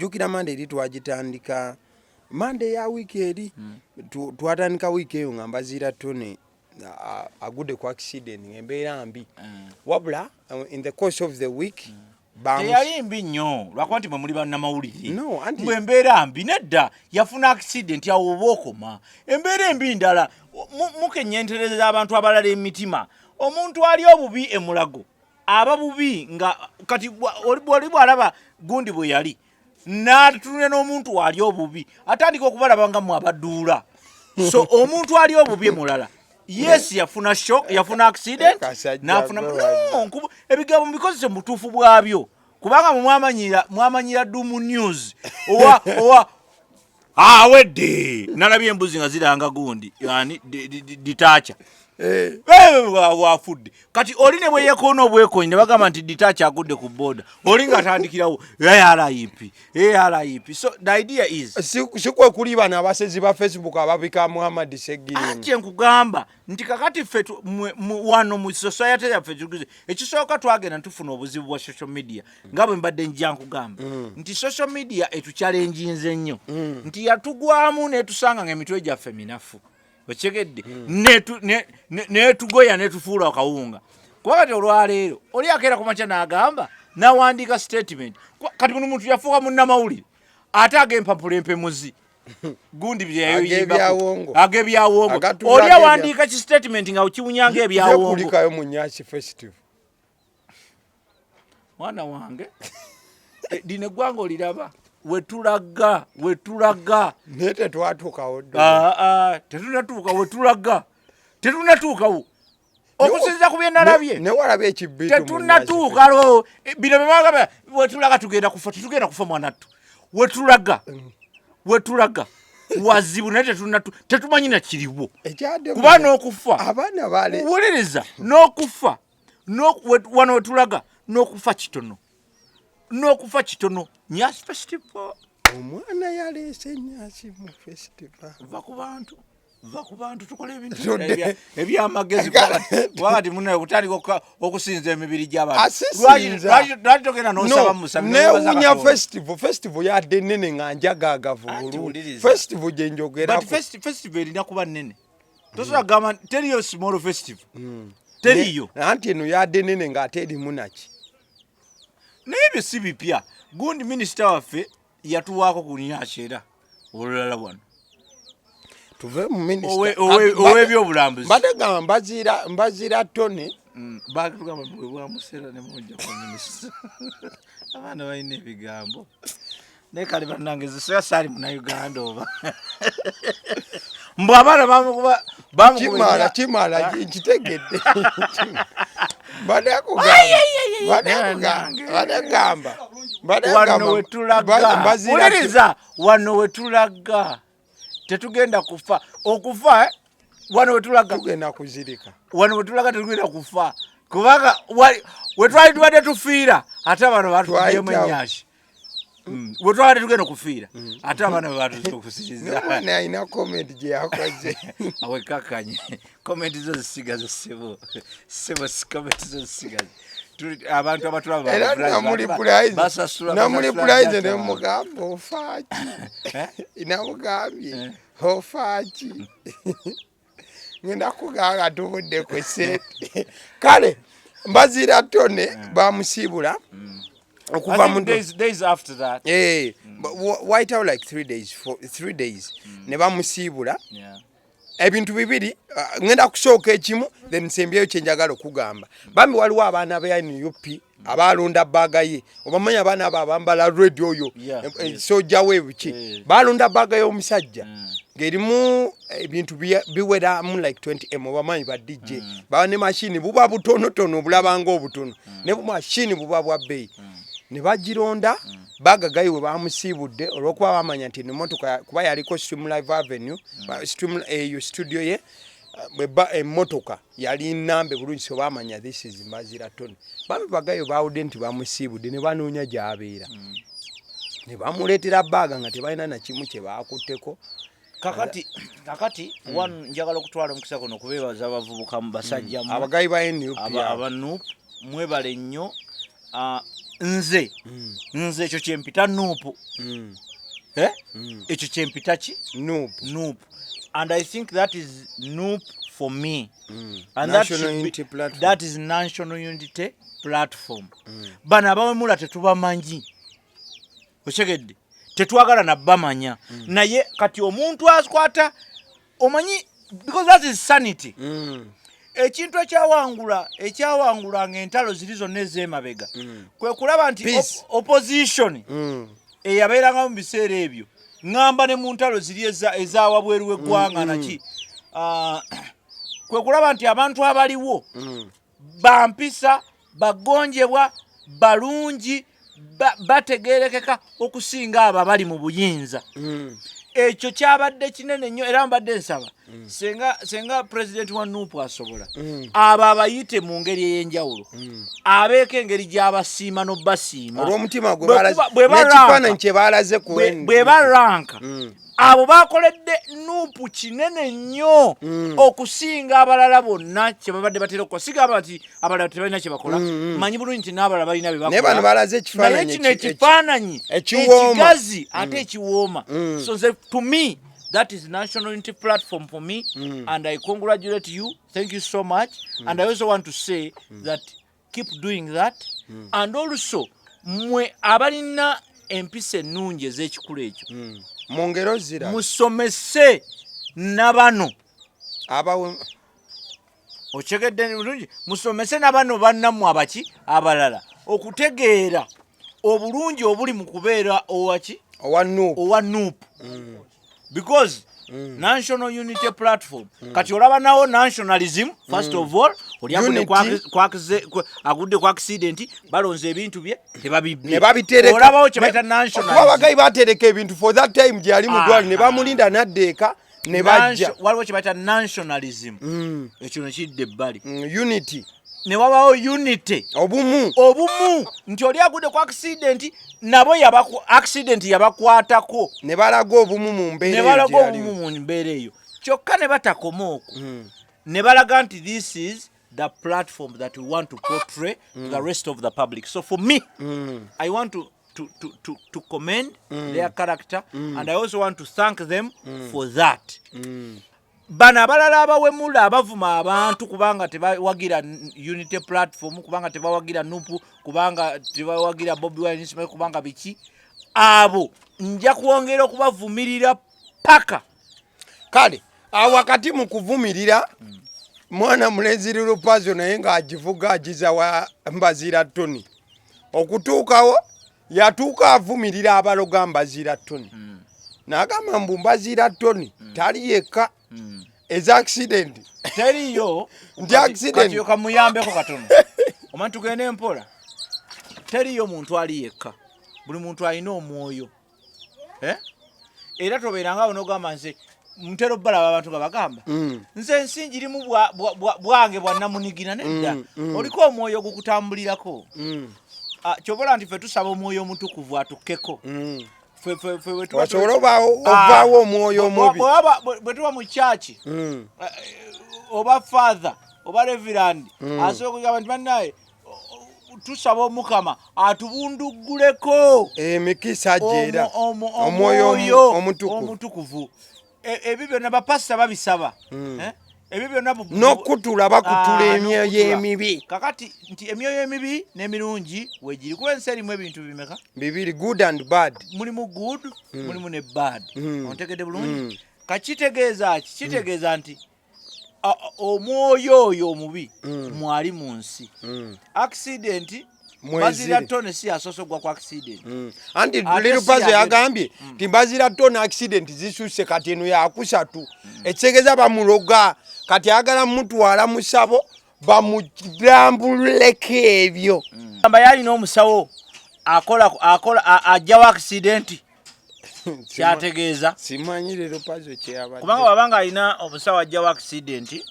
Jukira Monday eri twagitandika Monday ya week eri twatandika week eyo nga mbazira tone agudde ku accident embeera mbi wabula in the course of the week yali mbi nnyo lwakuba nti mwe muli bannamawulire mwe embeera mbi nedda yafuna accident yawo oba okoma embeera embi ndala mukenyentereza abantu abalala emitima omuntu ali obubi emulago aba bubi nga kati oli bwalaba gundi bwe yali n'atunula n'omuntu ali obubi atandika okubalaba nga mwabaduula so omuntu ali obubi mulala yes yafuna shock yafuna accident nafuna ebigambo bikozese mutuufu bwabyo kubanga mwamanyira Dumu News owa awedde nalabye embuzi nga ziranga gundi yani ditacha wafudde kati oli ne bwe yekoona obwekonyi ne bagamba nti ditacha agudde ku boda oli nga atandikirawo RIP so the idea is sikwe kuli bana abasezi ba Facebook ababika Muhammad Segiri ati nkugamba nti kakati ffe wano mu society yaffe ekisooka twagenda tufuna obuzibu bwa social media nga bwe mbadde njja nkugamba nti social media etuchallenge nnyo nti yatugwamu netusanga ng'emitwe gyaffe minafu Ochegedde netugoya netufuula akawunga kuba kati olwaleero oli akeera ku makya n'agamba n'awandiika statement kati muno muntu yafuuka munnamawulire ate ag'empapula empemuzi gundi agebyawongo oli awandiika ki statement nga kiwunyanga ebyawongo kulikayo mu Nyash festival mwana wange dine eggwanga oliraba wetulaga nete twatuukawo tetunatuukawo okusinza ku byenalabye newalabye ekibitu tetunatuukalo bino bemagamba wetulaga tugenda kufa mwanattu wetulaga wazibu naye tetumanyi na kiriwo kuba n'okufa abaana bale wuliriza n'okufa wano wetulaga n'okufa kitono Nyash festival omwana yaleese Nyash mu festival va ku bantu tukole ebintu ebyamagezi wakati munaye kutandika okusinza emibiri gy'abantu lwaki togenda n'osaba musabi newunya festival yadde nnene nga njagaagavu festival gye njogerako festival erina kuba nnene tosobola kugamba teriyo small festival teriyo anti eno yadde nnene ng'ate erimu naki naye ebyo si bipya gundi minisita waffe yatuwaako ku Nyash era olulala wano tuve mu minisita ow'ebyobulambuzi badagamba mbazira tone batugamba bwamuseera ne mujja ku minisita abaana balina ebigambo naye kale bannange zisoya saali munauganda oba mbw abaana kimala nkitegedde badagamba wano wetulaga tetugenda kufa okufa wano wetulaga tugenda kuzirika wano wetulaga tetugenda kufa kubanga wetwali tubadde tufiira ate abantu batugiyemu Nyash wetwali tugenda kufiira ate abaana batukusiriza alina comment gye yakoze awekakanye comment zo zisigaze sebo comment zo zisigaze abantu abatulaba namuli prize ne mugamba ofaaki inamugambye ofaaki ngenda kuganga tubudde ku sente kale mbazira tone bamusiibula okuva mu days after that white out like 3 days ne bamusiibula ebintu bibiri ngenda kusooka ekimu then sembyeyo kyenjagala okugamba bambi waliwo abaana ba NUP abalonda baaga ye obamanya abaana abo abambala radio oyo sojja webuki balonda baaga y'omusajja ng'erimu ebintu biweramu like 20M obamanyi ba DJ baba ne mashini buba butonotono obulabanga obutono ne mashini buba bwa bbeeyi ne bagironda baaga gayi we bamusiibudde olw'okuba bamanya nti emmotoka kuba yaliko Stream Live Avenue eyo studio ye emmotoka yali nnambe bulungi so bamanya this is Mbazira Tony bambi bagayo bawudde nti bamusiibudde ne banoonya gy'abeera ne bamuleetera baaga nga tebalina na kimu kye baakutteko kakati one njagala okutwala omukisa guno kubeebaza abavubuka mu basajja abagayi ba NUP abanu mwebale nnyo nze ekyo kyempita nuupu ekyo kyempita ki nuupu and I think that is noop for me and that is national unity platform bana abawemula tetubamanyi okyegedde tetwagala nabamanya naye kati omuntu akwata omanyi because that is sanity ekintu ekyawangula ng'entalo ziri zonna ez'emabega kwe kulaba nti opposition eyabeeranga mu biseera ebyo ngamba ne mu ntalo ziri ezawabweru w'eggwanga naki kwe kulaba nti abantu abaliwo bampisa bagonjebwa balungi bategerekeka okusinga abo abali mu buyinza ekyo kyabadde kinene nnyo era mbadde nsaba senga president wa nuupu asobola abo abayite mu ngeri ey'enjawulo abeeko engeri gy'abasiima n'obbasiima olw'omutima gwe n'ekifaananyi kye baalaze ku bwe baranka abo bakoledde nuupu kinene nnyo okusinga abalala bonna kye babadde batera okukola sigamba nti abalala tebalina kye bakola manyi bulungi nti n'abalala balina bye bakola naye kino ekifaananyi ekigazi ate ekiwooma so to me that is national unity platform for me and I congratulate you, thank you so much and I also want to say that keep doing that and also mwe abalina empisa ennungi ez'ekikulu ekyo mu ngero zira musomese nabano okyegedde bulungi musomese nabano bannammwe abaki abalala okutegeera obulungi obuli mu kubeera owa nuupu because national unity platform kati olaba nawo nationalism first of all oli agudde ku accident balonze ebintu bye ne babitereka olabawo kye bayita nationalism abagayi batereka ebintu for that time gyali mu ddwali ne bamulinda n'addeeka ne bajja waliwo kye bayita nationalism ekyo nekidde ebbali unity ne wabawo unity obumu nti oli agudde ku accident nabo accident yabakwatako ne balaga obumu mu mbeera eyo kyokka ne batakoma okwo ne balaga nti this is the platform that we want to portray to the rest of the public. So for me, I want to commend their character and I also want to thank them for that. Bana abalala abawemula abavuma abantu kubanga tebawagira unity platform kubanga tebawagira nupu kubanga tebawagira Bobi Wine kubanga biki abo nja kuongera okubavumirira paka kale awakati mu kuvumirira mwana mulenzi Lupazo naye nga agivuga agiza wa Mbazira Tony okutuukawo yatuuka avumirira abaloga Mbazira Tony n'agamba mbu Mbazira Tony tali yekka eza accident teriyo ndi accident kati yokamuyambeko katono omantu gene mpola teriyo muntu ali yekka buli muntu alina omwoyo era tobeeranga onogamba nze mutero bala abantu babagamba nze nsinjirimu bwange bwannamunigina nedda oliko omwoyo gukutambulirako kyobola nti ffe tusaba omwoyo omutukuvu atukkeko wasobola ovaawo omwoyo omubi bwe tuba mu kyaki oba father oba reverand asobola kugamba nti bannaye tusaba omukama atubunduguleko emikisa gyera omwoyo omutukuvu ebyo byonna bapasita babisaba ebyo byonna n'okutula bakutula emyoyo emibi kakati nti emyoyo emibi n'emirungi wegiri kuba ensi erimu ebintu bimeka bibiri good and bad mulimu good mulimu ne bad ontegedde bulungi kakitegeeza kitegeeza nti omwoyo oyo omubi mwali mu nsi accident Mbazira Tony si asosogwa kwa accident anti Lupazo yagambye nti Mbazira Tony accident zisuse kati eno yakusatu ekitegeeza bamuloga kati agala mutwala musabo bamulambuleko ebyo amba yalina omusawo akola ajjawo accident kyategeeza simanyire Lupazo kyeyabadde kubanga wabanga alina omusawo ajjawo accident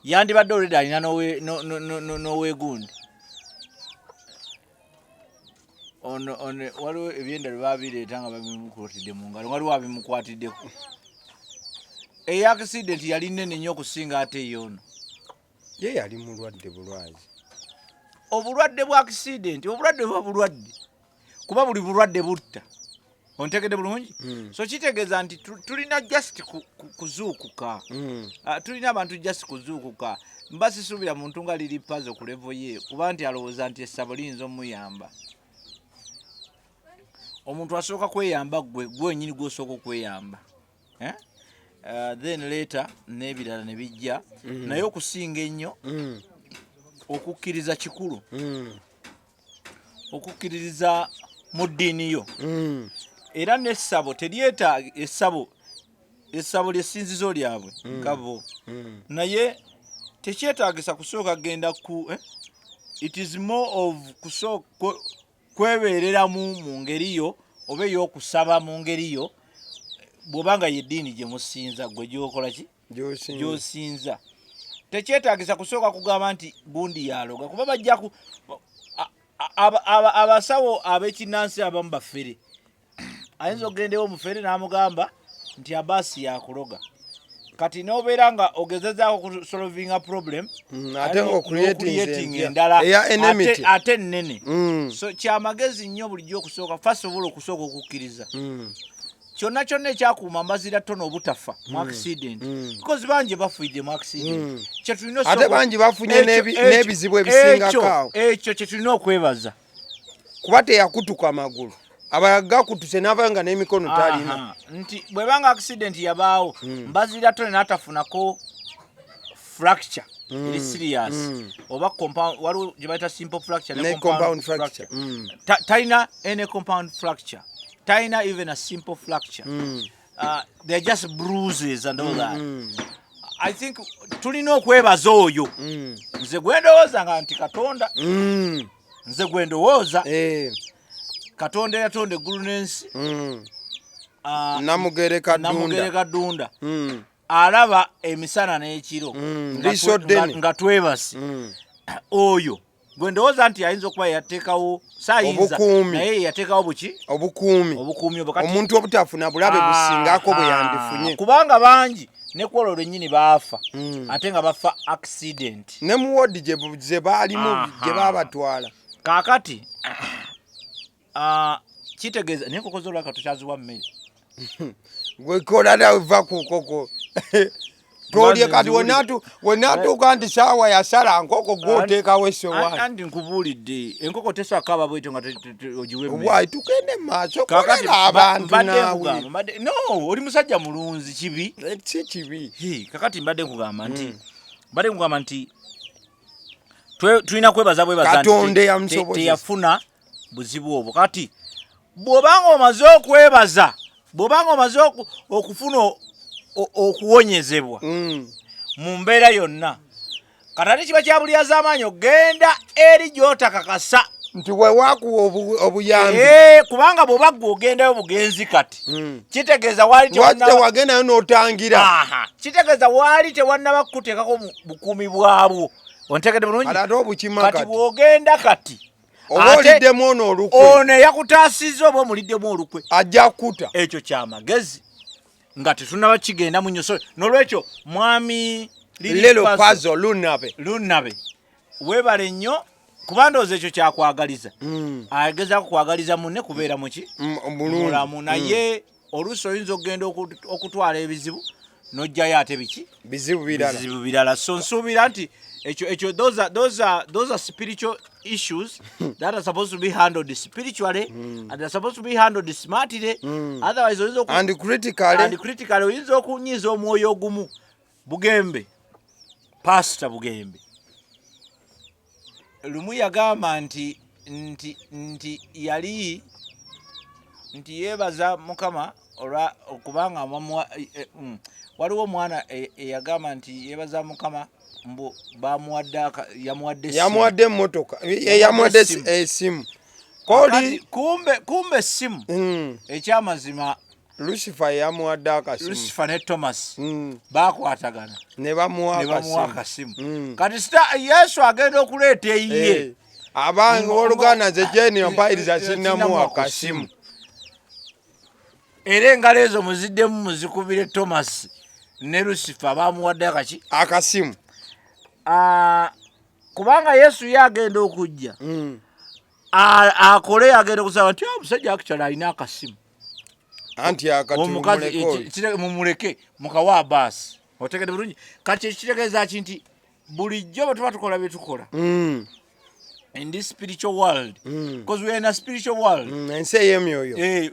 yandibadde oledi alina n'oweegundi waliwo ebyenda bye babireeta nga babimukwatidde mu ngalo waliwo abimukwatiddeko eyo accident yali nnene nnyo okusinga ate ey'ono ye yali mulwadde bulwazi obulwadde bwa accident obulwadde bwa bulwadde kuba buli bulwadde butta ontegedde bulungi so kitegeeza nti tulina just kuzuukuka tulina abantu just kuzuukuka mba sisuubira muntu nga liri pazo ku level ye kuba nti alowooza nti essabo liyinza omuyamba omuntu asooka kweyamba gwenyini gwosooka okweyamba then later n'ebirala ne bijja naye okusinga ennyo okukkiriza kikulu okukkiririza mu ddiini yo era n'essabo teryetaaga essabo ly'essinzizo lyabwe nkabo naye tekyetaagisa kusooka genda ku it is more of kwebeereramu mu ngeri yo oba ey'okusaba mu ngeri yo bw'obanga y'eddiini gye musinza gwe gy'okola ki gy'osinza tekyetaagisa kusooka kugamba nti gundi yaloga kuba bajjaku abasawo ab'ekinnansi abamu baffere ayinza okugendewo omufere n'amugamba nti abaasi yakuloga kati n'obeera nga ogezezaako kusolving a problem ate ng'ocreating endala ate nnene so kyamagezi nnyo bulijjo okusooka first of all okusooka okukkiriza kyonna kyonna ekyakuuma mbazira tono obutafa mu accident because bangi bafuidde mu accident ate bangi bafunye n'ebizibu ebisingako ekyo kye tulina okwebaza kuba teyakutuka amagulu abayaga kutuse n'abanga n'emikono talina nti bwebanga accident yabaawo mbazira tone n'atafunako fracture eri serious oba compound waliwo gye bayita simple fracture ne compound fracture talina any compound fracture talina even a simple fracture they're just bruises and all that I think tulina okwebaza oyo nze gwendowooza nga nti Katonda nze gwendowooza Katonda yatonda eggulu n'ensi namugere kadunda alaba emisana n'ekiro nga twebasi oyo gwe ndowooza nti ayinza okuba yateekawo saayinza naye yateekawo buki obukuumi omuntu obutafuna bulabe busingako bwe yandifunye kubanga bangi ne kwolwo lwennyini baafa ate nga bafa accident ne mu wodi gye baalimu gye baabatwala kaakati kitegeeza naye nkoko z'olwaka tukyaziwa mmere gwekola nawe va ku nkoko tolye kati wenatuuka nti saawa yasala nkoko gwoteekawo esowaani andi nkubuulidde enkoko tesakaba bwetyo nga ogiwe mmere wayi tugende mu maaso kolera abantu naawe no oli musajja mulunzi kibi si kibi kakati mbadde nkugamba nti tulina kwebaza Katonda yamusobozesa teyafuna buzibu obwo kati bw'obanga omaze okwebaza bw'obanga omaze okufuna okuwonyezebwa mu mbeera yonna kati ate kiba kya bulyaza amaanyi ogenda eri gy'otakakasa nti wewakuwa obuyambi kubanga bw'oba gwe ogendayo bugenzi kati kitegeeza wagendayo n'otangira kitegeeza waali tewannaba kuteekako bukuumi bwabwo ontegedde bulungi kati bw'ogenda kati oba oliddemu ono olukwe ono eyakutaasizza oba omuliddemu olukwe ajja kukuta ekyo kyamagezi nga tetunaba kigenda mu nnyo n'olwekyo mwami lero pazo lunabe weebale nnyo kuba ndowooza ekyo kyakwagaliza agezaako kwagaliza munne kubeera muki mulamu naye oluusi oyinza okugenda okutwala ebizibu n'ojjayo ate biki bizibu birala so nsuubira nti ekyo those are spiritual issues that are supposed to be handled spiritually and they're supposed to be handled smartly otherwise and critically oyinza okunyiza omwoyo ogumu Bugembe pastor Bugembe lumu yagamba nti yali nti yeebaza Mukama okubanga waliwo omwana eyagamba nti yeebaza Mukama mbu yamuwadde emmotoka yamuwadde esimu kumbe esimu ekyamazima Lucifer yamuwadde akasimu Lucifer ne Thomas bakwatagana ne bamuwa akasimu kati Yesu agenda okuleeta eyiye abange oluganda nze jeni mpayiriza sinnamuwa akasimu era engalo ezo muziddemu muzikubire Thomas ne Lucifer bamuwadde akasimu kubanga Yesu yagenda okujja akole agenda kusaba nti omusajja akikyala alina akasimu anti akati mumuleke mukawa basi otegede bulungi kati kitegeeza kinti bulijjo bwe tuba tukola bye tukola in this spiritual world because we are in a spiritual world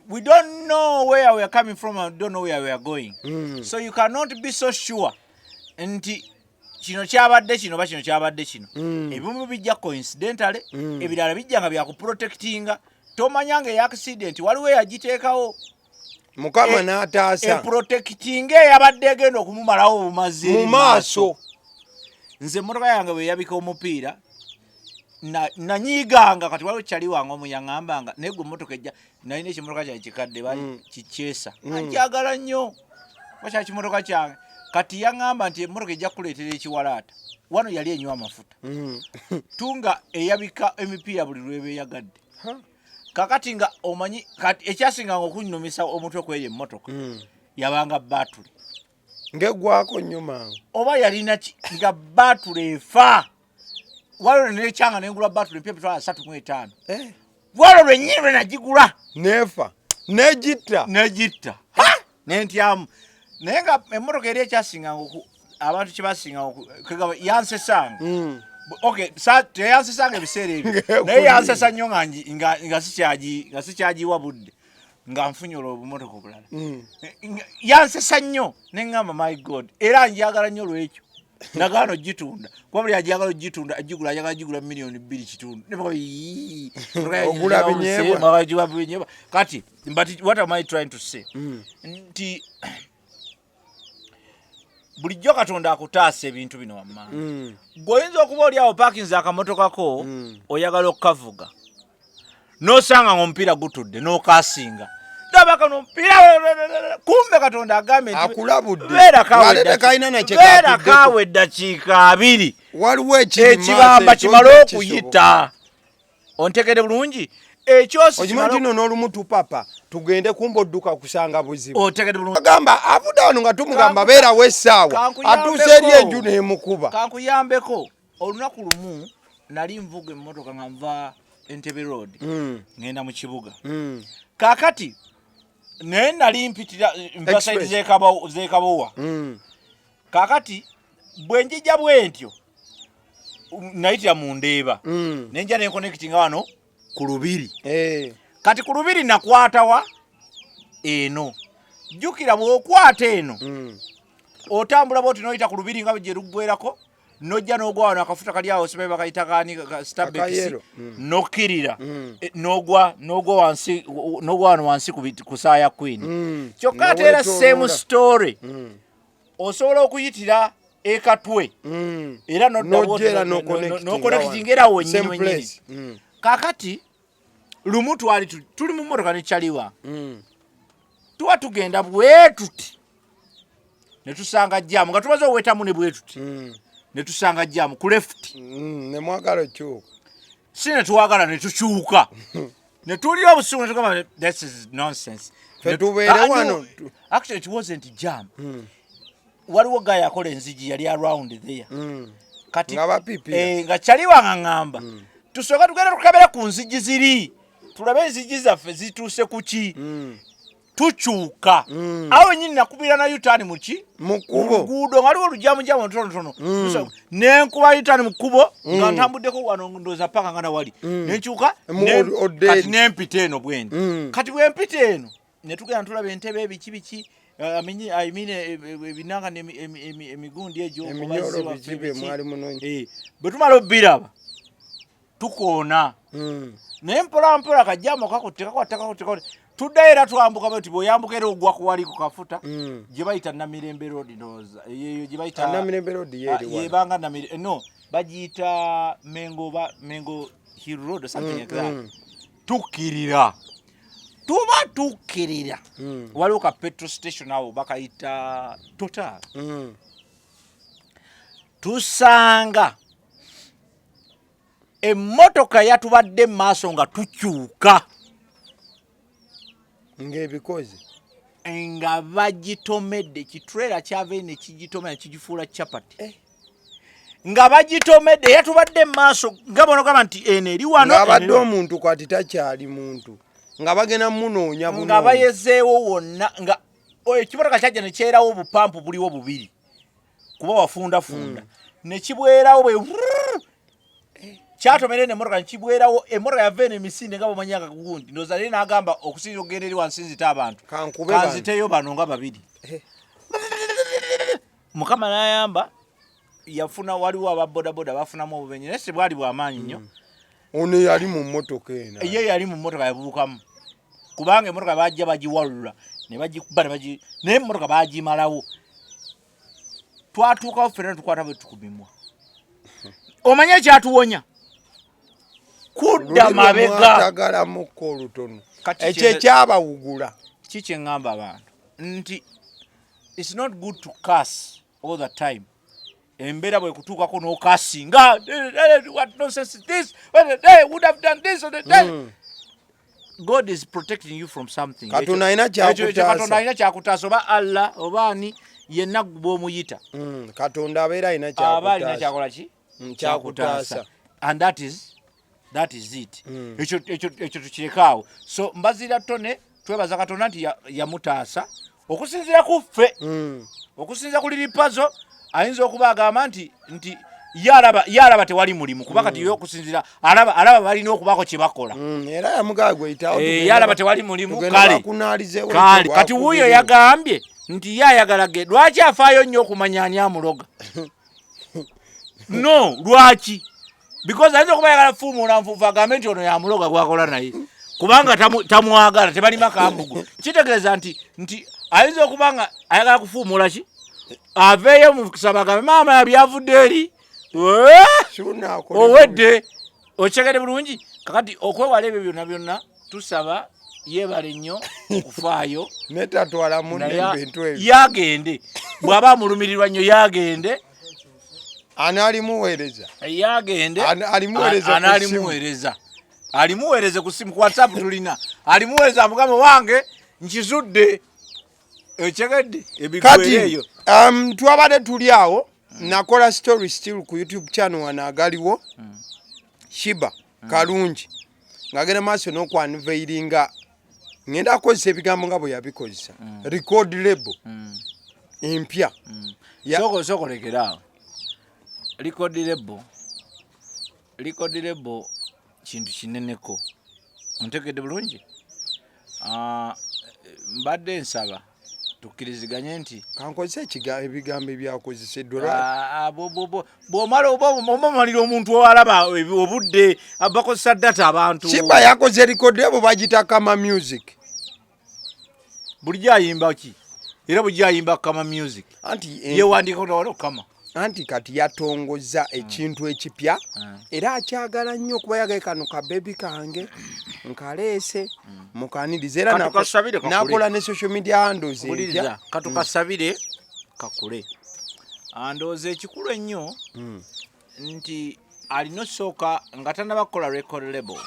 we don't know where we are coming from and don't know where we are going so you cannot be so sure nti kino kyabadde kino ba kino kyabadde kino ebimu bijja coincidentally ebirala bijja nga bya kuprotectinga tomanyanga ya accident waliwo yagiteekawo mukama n'ataasa protecting eyabadde egenda okumumalawo obumazi mu maaso nze emmotoka yange bwe yabika omupiira nanyiiganga kati waliwo kyali wange omuyaŋŋambanga naye gwe emmotoka ejja nalina ekimotoka kyange kikadde bali kikyesa anjagala nnyo wakya kimotoka kyange kati yaŋŋamba nti emmotoka ejja kukuleetera ekiwalaata wano yali enywa amafuta tunga eyabika emipiira buli lwebeeyagadde kakati nga omanyi kati ekyasinga okunnumisa omutwe kw'eyo emmotoka yabanga batule ng'eggwako nnyo mangu oba yalina nga batule efa walo nekyanga nengula batule mpya bitwala 35 walo lwennyini lwe nagigula nefa negitta nentyamu naye nga emmotoka eri ekyasinga abantu kyebasinga yansesanga okay teyansesanga ebiseera ebyo naye yansesa nnyo nga sikyagiwa budde nga nfunyola obumotoka obulala yansesa nnyo neŋŋamba my god era njagala nnyo lwekyo nagaana ogitunda kuba buli ajagala ogitunda agigula ajagala gigula $2,000,000 binyeba kati but what am I trying to say nti bulijjo Katonda akutaasa ebintu bino wammanga gwoyinza okuba oli awo parkinze akamotoka ko oyagala okukavuga n'osanga ng'omupiira gutudde n'okasinga ndaba kano omupiira kumbe Katonda agambe akulabudde beera kaawe eddakiika 2 waliwo ekibamba kimale okuyita ontegede bulungi ekyosikino n'olumu tupapa tugende kumbodduka kusanga buzibu otegede bulungi agamba avuda wano nga tumugamba beerawo essaawa atuuse eri enju n'emukuba kankuyambeko olunaku lumu nali nvuga emmotoka nga nva Entebbe Road ngenda mu kibuga kakati naye nali mpitira nva saidi z'ekabowa kakati bwe njija bwentyo nayitira mu Ndeeba nenja nenkonekitinga wano ku Lubiri kati ku Lubiri nakwatawa eno jjukira bw'okwata eno otambula bwoti noyita ku Lubiri nga gye luggwerako nojja n'ogwa wano akafuta kali awo sibe bakayita kaani stabekisi nokkirira n'ogwa wano wansi ku saaya Queen kyokka ate era same story osobola okuyitira ekatwe era nokonekitinga era wennyini kakati lumu tuli mu mmotoka nekyaliwa tuba tugenda bwetuti netusanga jamu nga tumaze owetamu ne bwetuti netusanga jamu ku left nemwagala okyuka si netuwagala netukyuka netulira obusungu netugamba this is nonsense actually it wasn't jam waliwo guy akola enzigi yali around there kati nga kyaliwa ng'angamba tusooka tugenda tukabera ku nzigi ziri tulabe enzigi zaffe zituuse kuki tukyuka awo nyini nakubira na yutani muki mukubo waliwo olujamujamu otonotono nenkuba yutani mukubo nga ntambuddeko wano ndooza paka nga nawali nenkyuka kati nempita eno bwendi kati bwempita eno netugenda tulaba entebe ebiki ebinanga emigundi egyo bwe tumala obbiraba tukoona naye mpolampola kajjamo kakutte tuddayo era twambuka bati bw'oyambuka era ogwa kuwali ku kafuta gye bayita Namirembe Road ndowooza eyo gye bayita Namirembe Road yebanga no bagiyita Mengo Hill Road something like that tukkirira waliwo ka petrol station awo bakayita Total tusanga emmotoka yatubadde mu maaso nga tukyuka ng'ebikozi nga bagitomedde kitrela kyava ne kigitomera kigifuula chapati nga bagitomedde yatubadde maaso nga bonogamba nti eno eri wano nga abadde omuntu kwati takyali muntu nga bagenda munoonya bunoonya nga bayezeewo wonna nga ekimotoka kyajja ne kyerawo obupampu buliwo bubiri kuba wafundafunda ne kibwerawo bwe kyatomere n'emmotoka nekibwerawo emmotoka yava eno emisinde nga bamanyanga gundi ndooza naye n'agamba okusinza okugenda eri wansinzita abantu kanziteyo bano nga babiri mukama n'ayamba yafuna waliwo ababodaboda bafunamu obubenyi naye sebwali bw'amaanyi nnyo ono yali mu mmotoka eno ye yali mu mmotoka yabuukamu kubanga emmotoka bajja bagiwalula ne bagikuba naye emmotoka bagimalawo twatuukawo ffenna tukwata bwe tukumimwa omanye ekyatuwonya kudda mabegaaagalamukko olutono ekyo ekyabawugula kikyeŋŋamba abantu nti it's not good to curse all the time embeera bwe kutuukako n'okasinga what nonsense is this they would have done this on the day God is protecting you from something katonda alina kyakutaasa oba Allah oba ani yenna bw'omuyita katonda abeera alina kyakola ki kyakutaasa and that is it ekyo tukirekaawo so mbazira tone twebaza katonda nti yamutaasa okusinziira ku ffe okusinziira ku liripazo ayinza okuba agamba nti yalaba tewali mulimu kuba kati okusinziira alaba balina okubaako kye bakola era yamugagweyitawo yalaba tewali mulimu kale kati wuuyo yagambye nti yayagalage lwaki afaayo nnyo okumanya ani amuloga no lwaki because ayinza okuba yagala fuumuula nfuufu agambe nti ono yamuloga gwakola naye kubanga tamwagala tebalima kambugu kitegeeza nti ayinza okuba nga ayagala kufuumuula ki aveeyo mu kusaba agambe maama yabyavudde eri owedde okyegedde bulungi kakati okwewala ebyo byonna tusaba yeebale nnyo okufaayo netatwala munnebintu ebyo yagende bw'aba amulumirirwa nnyo yagende analimuweereza yagende alimuweereze ku simu ku WhatsApp tulina alimuweereza amugambe wange nkizudde okyegedde ebigwereeyo twabadde tuli awo nakola story still ku YouTube channel wanagaliwo Shiba Kalungi ngagenda maaso n'okwanveiringa ngenda kukozesa ebigambo nga bwe yabikozesa record label empya soko lekeraawo record label kintu kineneko ontegedde bulungi mbadde nsaba tukkiriziganye nti kankozesa ebigambo ebyakozeseddwa bw'omala omalira omuntu owalaba obudde bakozesa data abantu Shiba yakoze record ebo bagita kama music bulijjo ayimba ki era bulijjo ayimba kama music yewandiika otawala okama anti kati yatongoza ekintu ekipya era akyagala nnyo okuba yagaye kano ka baby kange nkaleese mukaniriza era nakola ne social media handles empya katukasabire kakule andooza ekikulu ennyo nti alina osooka nga tannabakola record label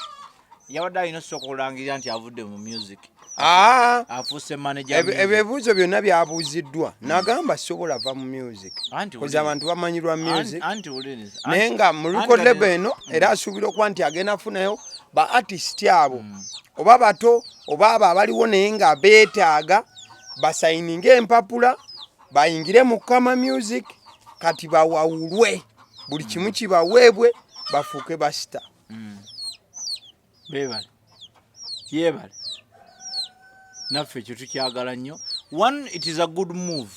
yabadde alina osooka okulangirira nti avudde mu music afuuse manager ebibuuzo byonna byabuuziddwa nagamba sobola va mu music koza abantu bamanyirwa music naye nga mu record label eno era asuubira okuba nti agenda afunayo ba artist abo oba bato oba abo abaliwo naye nga beetaaga basayininga empapula bayingire mu kama music kati bawawulwe buli kimu kibaweebwe bafuuke basita yebale naffe ekyo tukyagala nnyo one it is a good move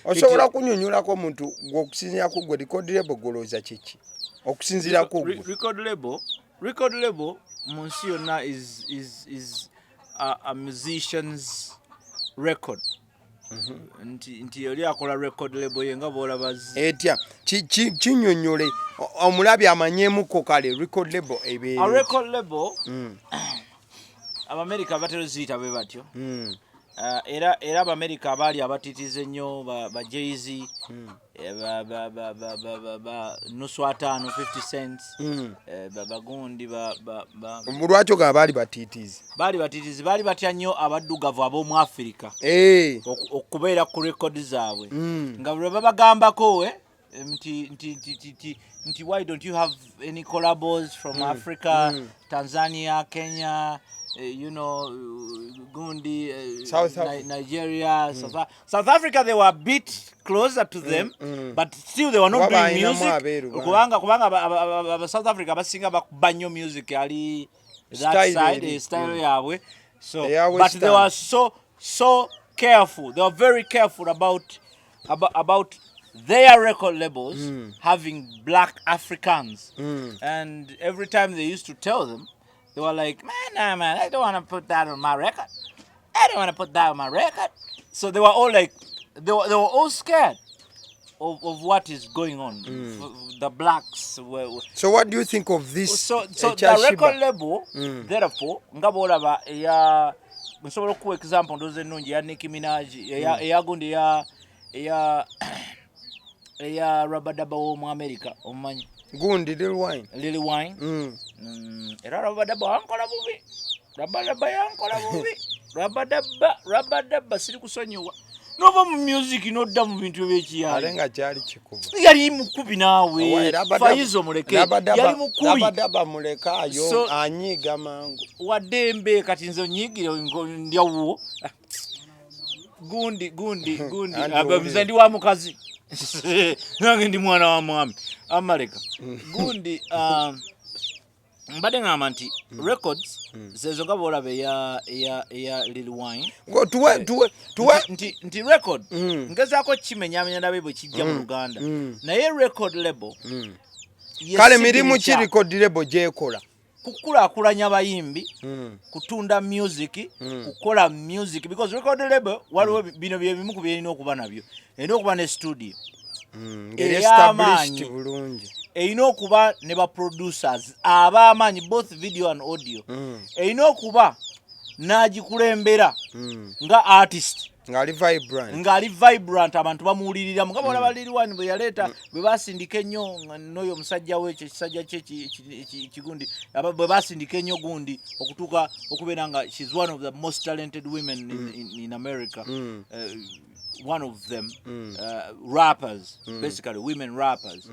osobola kunyonyolako omuntu okusinziirako gwe record label golooza kiki okusinziirako gwe record label mu nsi yonna is a musician's record nti oli akola record label ye nga bw'olaba etya kinyonyole omulabi amanyeemuko kale record label ebeera record label Abamerika batero ziyita bwe batyo era Abamerika abaali abatitize nnyo ba Jay-Z nusu ataano 50 cents bagundi lwaki oga baali batitizi baali batya nnyo abaddugavu ab'omu Afrika okubeera ku rekodi zaabwe nga bwe babagambako why don't you have any collabos from Africa, Tanzania, Kenya, Gundi, Nigeria, South Africa? They were a bit closer to them, but still they were not doing music. Kubanga South Africa basinga bakubanyo music ali that side style yawe. So but they were so careful. They were very careful about their record labels having black Africans. And every time they used to tell them, they were like, man, I don't want to put that on my record. I don't want to put that on my record. So they were all like, they were all scared of what is going on. The blacks were. So what do you think of this? So the record label, therefore, ngabola ya nsobola ku example ndoze nungi ya Nicki Minaj ya gundi ya Rabadaba wo America omanyi gundi Lil Wayne era Rabadaba ankola bubi Rabadaba siri kusonyiwa nova mu music nodda mu bintu by'ekiyali alenga cyali kikuba yali mukubi nawe Faizo muleke yali mukubi Rabadaba muleka ayo anyiga mangu wadembe kati nzo nyigire ndyawo gundi abamuzandi wa mukazi nange ndi mwana wa mwami amaleka gundi mbade ngamba nti records zezo ngabolabe ya Lil Wayne go tuwe nti record ngezako kimenyamenya nabe bwe kijja mu Uganda naye record label kale mirimu ki record label jekola kukulakulanya abayimbi kutunda music kukola music because record label waliwo bino byebimu ku byerina okuba nabyo erina okuba ne studio established bulungi erina okuba ne ba producers ab'amaanyi both video and audio erina okuba n'agikulembera nga artist ngali vibrant abantu bamuwulirira mugabo olaba Lil Wayne bwe yaleeta bwe basindika ennyo n'oyo omusajja we ekyo ekisajja kye kigundi bwe basindika ennyo gundi okutuuka okubeera nga she's one of the most talented women in America. One of them rappers, basically women rappers.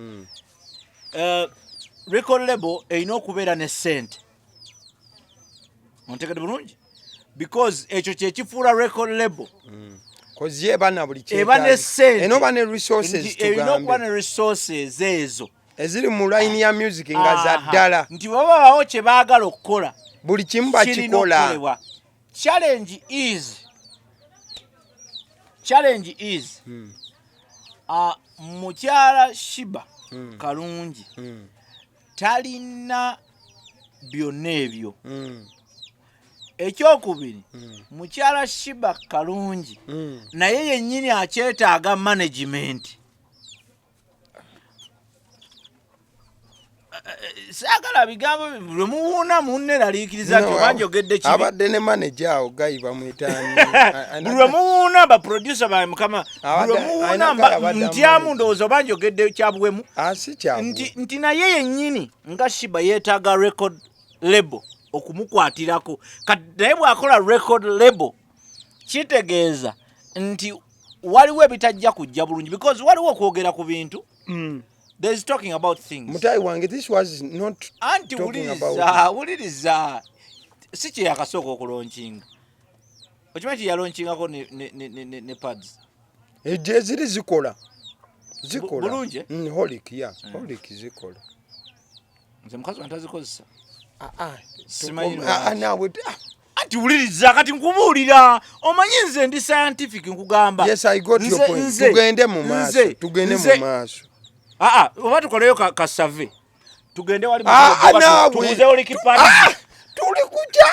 Record label erina okubeera ne sente ontegedde bulungi because ekyo kyekifuula record label kozi ebana buli kyetaaga eba ne sente eno bane resources tugambe erina okuba ne resources ezo eziri mu line ya music nga za ddala nti babawo kye baagala okukola buli kimu bakikola. Challenge is mukyala Shiba Kalungi talina byonna ebyo. Ekyokubiri mukyala Shiba Kalungi naye yennyini akyetaaga management. Sagala bigambo lwemuwuna munneraliikiriza kyo banjogedde kibi abadde ne manager awo gayi bamwitaani lwemuwuna baproducer ba mukama lwemuwuna ntyamu ndowooza banjogedde kyabuwemu nti naye yennyini nga Shiba yeetaaga record label okumukwatirako kati naye bw'akola record label kitegeeza nti waliwo ebitajja kujja bulungi because waliwo okwogera ku bintu there is talking about things. Mutai wange, this was not talking about. Uliriza. Sichi yakasoko okulaunchinga. Ochimachi ya launchinga ko ne pads. Ziri zikola. Bulunje? Holik, yeah. Holik zikola. Nze mukazi wantazikozesa. Nawe anti uliriza kati nkubuulira omanyi nze ndi scientific nkugamba. Yes, I got your point. Tugende mu maaso. Oba tukoleyo ka survey. Tugende wali tuuze olikipadi. Tuli kuja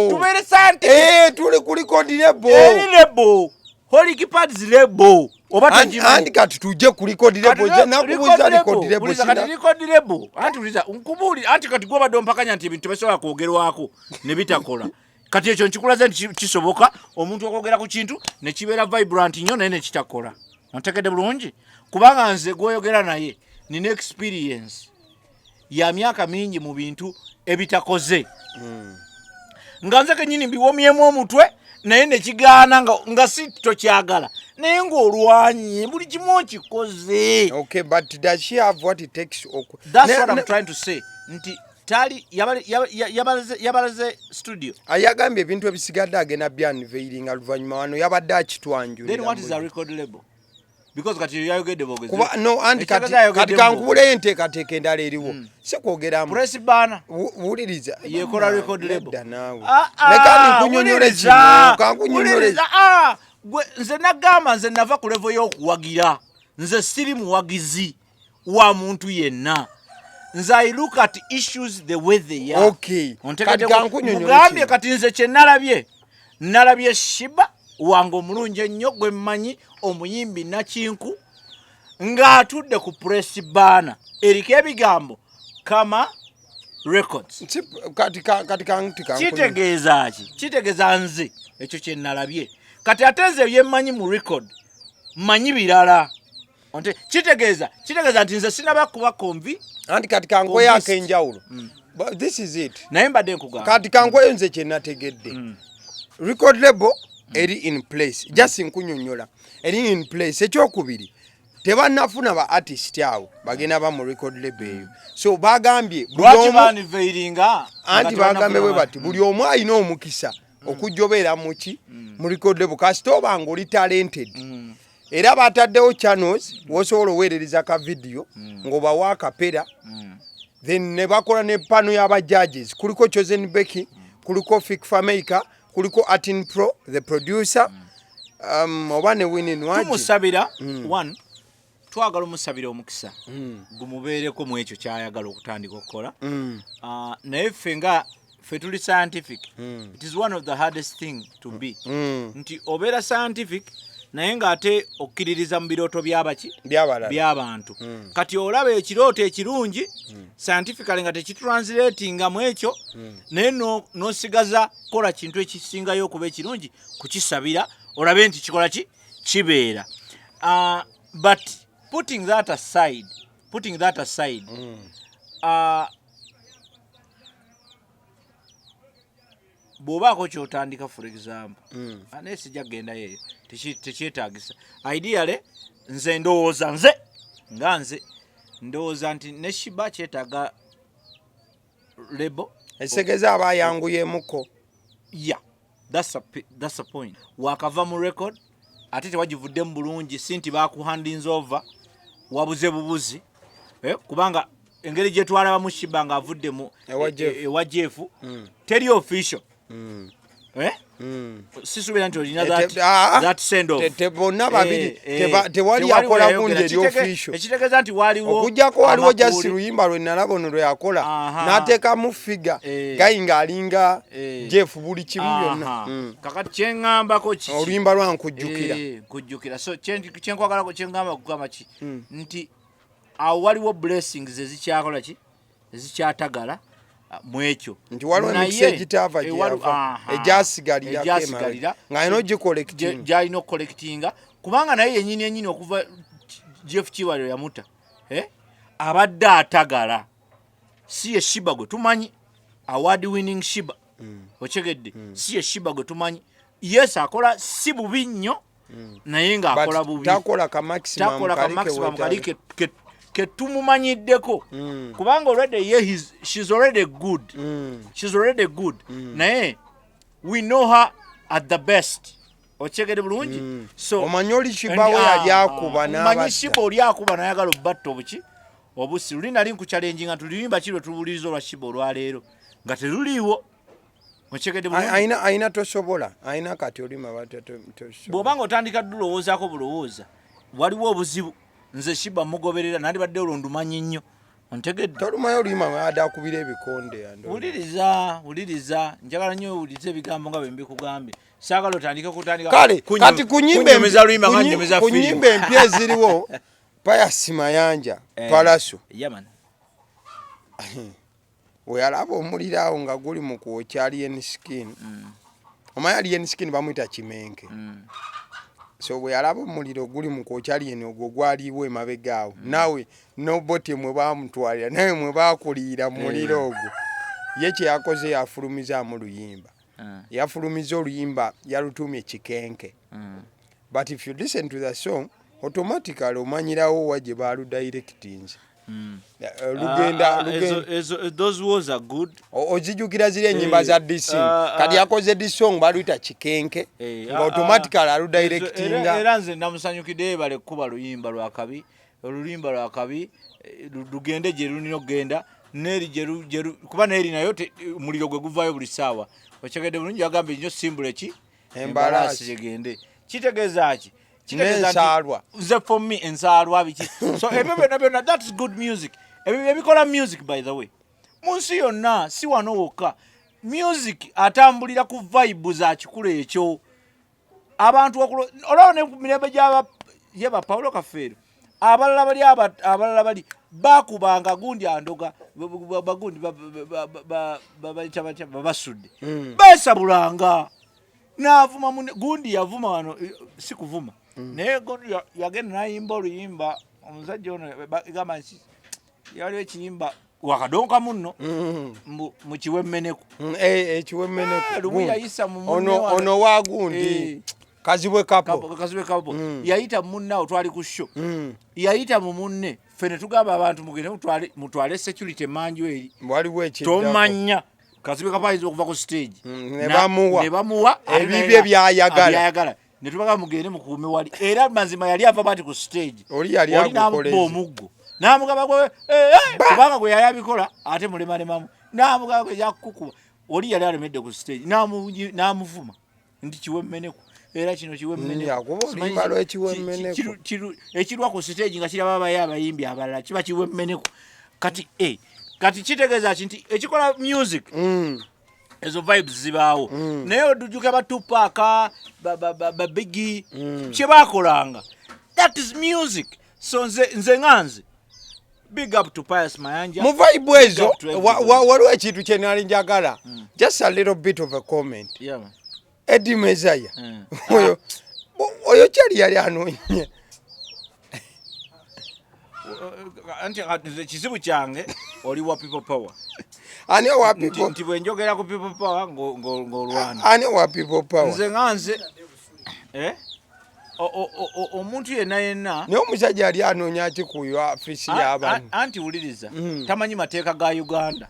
tubere scientific. Tuli kulikodire bo. Lebo. Holikipadi zilebo. Oba tanjima. Andi kati tuje kulikodire bo. Nakubuza likodire bo. Kati likodire bo. Anti uliza nkubuli anti kati gwa bado mpakanya nti ebintu besobola kwogerwako ne bitakola. Kati ekyo nkikulaze nti kisoboka omuntu okwogera ku kintu ne kibeera vibrant nnyo naye ne kitakola. Ontegedde bulungi kubanga nze gwoyogera naye nina experience ya myaka mingi mu bintu ebitakoze nga nze kennyini mbiwomyemu omutwe naye ne kigaana nga si tokyagala naye ng'olwanyi buli kimu okikoze. Okay, but does she have what it takes? That's what I'm trying to say. Nti tali yabalaze studio. Ayagambye ebintu ebisigadde agenda byanveiringa luvannyuma wano yabadde akitwanjulira. Then what is a record label? Because kati yayogedde bogezi. Kuba no anti kati kankubuleyo enteekateeka endala eriwo. Si kwogeramu. Press bana. Wuliriza. Yekola record label. Leka nikunyonyole kino. Kankunyonyole. Nze nagamba nze nava ku level y'okuwagira. Nze siri muwagizi wa muntu yenna. Nze I look at issues the way they are. Okay. Kati kankunyonyole. Mugambye kati nze kye nalabye Shiba wango mulungi ennyo gwe mmanyi omuyimbi Nakinku ng'atudde ku press bana eriko ebigambo Kama Records. Kitegeeza ki? Kitegeeza nze ekyo kye nalabye. Kati ate nze bye mmanyi mu record mmanyi birala. Kitegeeza nti nze sinaba kuba konvi. Anti kati kankwe yake enjawulo. But this is it. Naye mbadde nkugamba. Kati kankwe nze kye nategedde. Record label eri in place. Just nkunyonyola. Eri in place. Ekyokubiri. Tebannafuna ba artist awo bagenda ba mu record label eyo. So bagambye lwaki baniveiringa anti bagambye bwe bati buli omu alina omukisa okujjobeera muki mu record label kasita obanga oli talented. Era bataddewo channels wosobola oweerereza ka video ng'obawa akapera then ne bakola ne pano y'aba judges kuliko Chosen Becky kuliko Fik Fameka kuliko Atin Pro the producer oba ne Winnie Nwaji tumusabira one twagala omusabira omukisa gumubeereko mu ekyo kyayagala okutandika okukola naye ffe tuli scientific it is one of the hardest thing to be nti obeera scientific naye ng'ate okkiririza mu birooto by'abantu kati olaba ekirooto ekirungi scientifically nga tekitranslatinga mu ekyo naye n'osigaza kola kintu ekisingayo okuba ekirungi kukisabira olabe nti kikola kibeera but putting that aside bw'obaako kyotandika for example naye sijja kugenda yeeyo tekyetaagisa ideally nze ndowooza nti ne Shiba kyetaaga label esegeza abayanguyemuko that's a point wakava mu record ate tewagivuddemu bulungi si nti bakuhandinze over wabuze bubuzi kubanga engeri gye twalabamu Shiba ng'avudde mu ewa Jeff teri official sisuubira nti olina that send off bonna babiri tewali akola gundi eri official ekitegeeza nti waliwo okujjako waliwo just luyimba lwe nalaba ono lwe yakola n'ateekamu figa gayi ng'alinga Jeff buli kimu byonna kakati kyeŋŋambako oluyimba lwankujjukira so kyenkwagala kyeŋŋamba kugamba ki nti awo waliwo blessings ezikyakola ki ezikyatagala mwekyo nti waliwo emikisa egitaava egyasigalira ng'alina gyalina okukolektinga kubanga naye yennyini okuva Jeff Kiwaliro yamuta abadde atagala si ye Shiba gwe tumanyi award winning Shiba okyegedde si ye Shiba gwe tumanyi yes akola si bubi nnyo naye ng'akola bubi takola ka maximum kali ketumumanyiddeko kubanga already she's already good naye we know her at the best okyegedde bulungi so omanyi oli Shiba we yali akuba n'abatta Shiba oli akuba nayagala obubatta obusi luli nali nkuchallenge nga tuliyimba kiro tubuliriza olwa Shiba olwaleero nga teruliiwo okyegedde bulungi ayina tosobola ayina kati olima tosobola bw'obanga otandika dulowoozaako bulowooza waliwo obuzibu nze Shiba mugoberera nandibadde olundumanyi nnyo ontegedde tolumayo oluyima adakubira ebikonde wuliriza njagala nnyo owuliriza ebigambo nga bwe mbikugambye saagala otandike kale kati kunyimba empya eziriwo Payasi Mayanja Pallaso weyalaba omuliro awo nga guli mu kwokya alien skin omanya alien skin bamuyita Kikenke so bwe yalaba omuliro guli mu kwokya alien ogwo gwaliwo emabega awo nawe Obote mwe bamutwalira nawe mwe bakuliira mu muliro ogwo ye kye yakoze yafulumizaamu luyimba yafulumiza oluyimba yalutumye Kikenke. But if you listen to the song automatically omanyirawo wa gye baludirectinze. Those words are good. Ozijukira zile ennyimba za DC kati yakoze this song baluyita Kikenke nga automatically aludirectinga. Era nze namusanyukidde bale kuba luyimba lwakabi lugende gye lunino genda neri jeru kuba neri nayo muliro gwe guvaayo buli saawa okyegedde bulungi yagambe nnyo simbule ki embalasi jegende kitegeeza ki ensaalwa ze for me ensaalwa biki so ebyo byonna that's good music ebikola music by the way munsi yonna si wano wokka music atambulira ku vibe za kikulu ekyo abantu olwo ne ku mirembe gy'aba Paulo Kafeero abalala bali bakubanga gundi andoga bagundi babasudde besabulanga navuma gundi yavuma wano sikuvuma naye gundi yagenda nayimba oluyimba omusajja ono gamba nsi yaliwo ekiyimba wakadonka munno mu kiwemmeneku ekiwemmeneku lumu yayisa mu ono wagundi Kazibwe kapo yayita munnawo twali ku show yayita mu munne fene tugamba abantu mugende mutwale security manju eri waliwo ekidda tomanya Kazibwe kapo ayizo okuva ku stage ne bamuwa ebibye byayagala ne tubaga mugende mukuume wali era mazima yali ava bati ku stage oli yali amukoleza omuggo namugaba gwe kubanga gwe yali abikola ate mulemalemamu namugaba gwe yakukuba oli yali alemedde ku stage namuvuma ndi kiwemmeneku era kino kiwemmeneku yakubolimalo ekiwemmeneku ekirwa ku stage nga kiraba abayimbi abalala kiba kiwemmeneku kati kitegeeza nti ekikola music ezo vibes zibaawo naye odujuka ba Tupac ba Biggie kye bakolanga that is music so nze nganze big up to Pius Mayanja mu vibe ezo waliwo ekintu kye nali njagala just a little bit of a comment Eddie Mezaya oyo kyali yali anoonya anti kizibu kyange oli wa people power ani wa people nti bwe njogera ku people power ng'olwana ani wa people power nze nganze omuntu yenna naye omusajja yali anoonya ki ku afisi y'abantu anti wuliriza tamanyi mateeka ga Uganda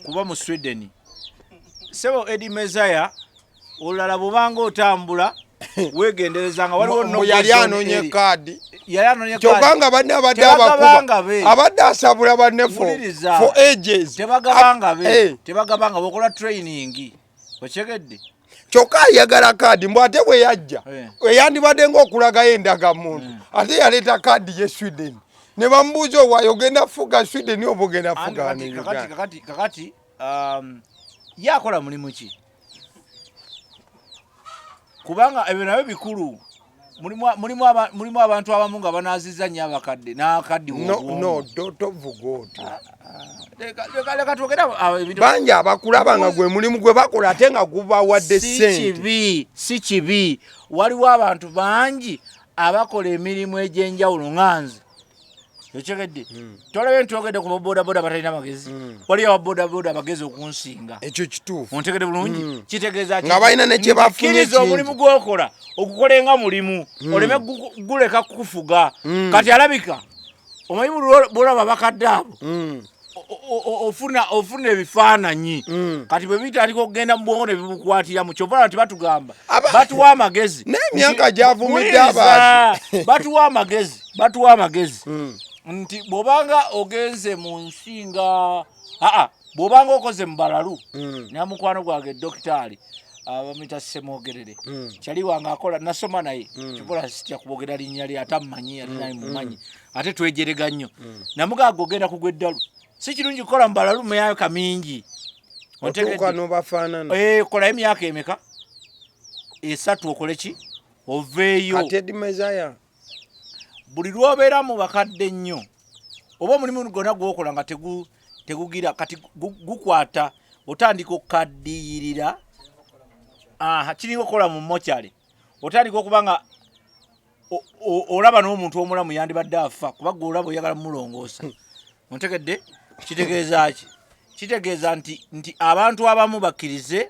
kuba mu Sweden sebo Eddie Mezaya olala bubanga otambula wegendereza nga waliwo no yali anonye kadi kyokanga banne abadde abakuba abadde asabula banne for ages tebagabanga bokola training okyegedde kyokka ayagala kadi mbw ate bwe yajja eyandibadde ng'okulagayo endagamuntu ate yaleeta kadi ye Sweden ne bamubuuza owaayo ogenda fuga Sweden oba ogenda fuga kakati yakola mulimu ki kubanga ebyo nabyo bikulu mulimu abantu abamu nga banaaziza nnyo abakadde n'akaddi leka twogera bangi abakulaba nga gwe mulimu gwe bakola ate nga gubawadde ssente si kibi waliwo abantu bangi abakola emirimu egy'enjawulo nganze yokyegedde tolabye ntwogedde ku babodaboda batalina magezi waliyo ababodaboda abagezi okunsinga ekyo kituufu ontegedde bulungi kitegeeza nga balina ne kye bafunye omulimu gw'okola okukolenga mulimu oleme guleka kufuga kati alabika omanyi bwolaba bakadde abo ofuna ebifaananyi kati bwe bitandika okugenda mu bwongo ne bibukwatira mu kyovala nti batugamba batuwa amagezi n'emyaka gyavumidde abantu batuwa amagezi nti bw'obanga ogenze mu nsinga bw'obanga okoze mu balalu namukwano gwange dokitaali abamita Semwogerere kyali wange akola nasoma naye kikola sitya kubogera linnya lye atammanyi ate naye mumanyi ate twejerega nnyo namugaaga ogenda kugwa eddalu si kirungi kukola mu balalu myaka mingi otuuka n'obafaanana kolayo emyaka emeka 3 okole ki oveeyo ate Eddie Mezaya buli lwobeera mu bakadde nnyo oba omulimu gonna gwokola nga tegugira kati gukwata otandika okukadiyirira kiringa okukola mu mochari otandika okuba nga olaba n'omuntu omulamu yandibadde afa kuba gwe olaba oyagala mulongoosa ontegedde kitegeeza ki kitegeeza nti abantu abamu bakkirize